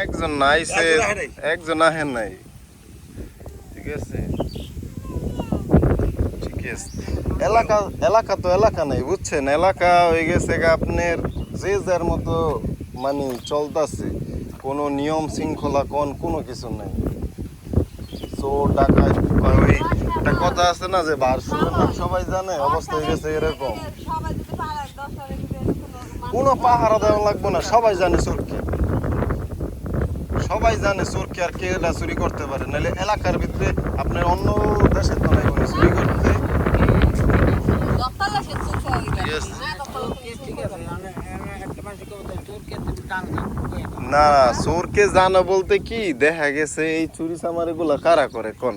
একজন নাইছে, একজন আহেন নাই। ঠিক আছে, ঠিক আছে। এলাকা এলাকা তো এলাকা নাই, বুঝছেন? এলাকা হয়ে গেছে আপনার যে যার মতো মানে চলতেছে, কোনো নিয়ম শৃঙ্খলা কোনো কিছু নাই। চোর ডাকাত ওই একটা কথা আছে না যে ভার্সুরের নাম সবাই জানে, অবস্থা হয়ে গেছে এরকম। কোনো পাহারা দেওয়া লাগবে না, সবাই জানে চোরকে, সবাই জানে চোরকে, আর কে এটা চুরি করতে পারে। নাহলে এলাকার ভিতরে আপনার অন্য দেশের তো নাই কোনো চুরি করতে। না, চোরকে জানা বলতে কি, দেখা গেছে এই চুরি চামারি গুলা কারা করে কোন?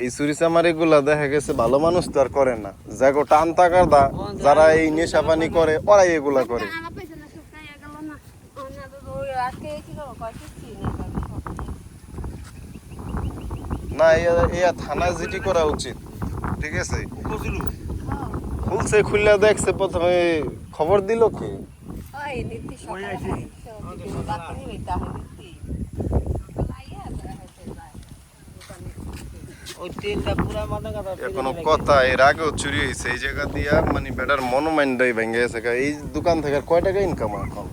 এই চুরি চামারি গুলা দেখা গেছে ভালো মানুষ তো আর করে না, যাগো টান টাকার দা যারা এই নেশা পানি করে ওরাই এগুলা করে। না, এয়া থানায় জিডি করা উচিত। ঠিক আছে, খুলছে, খুললে দেখছে, প্রথমে খবর দিল কি? কোনো কথা, এর আগেও চুরি হয়েছে এই জায়গা দিয়া, মানে বেটার মনোমাইন্ডটাই ভেঙে গেছে। এই দোকান থেকে কয় টাকা ইনকাম এখন?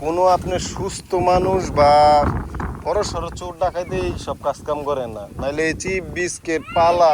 কোনো আপনি সুস্থ মানুষ বা বড় সড়ো চোর ডাকাইতে সব কাজ কাম করে না, নাহলে এই চিপ বিস্কিট পালা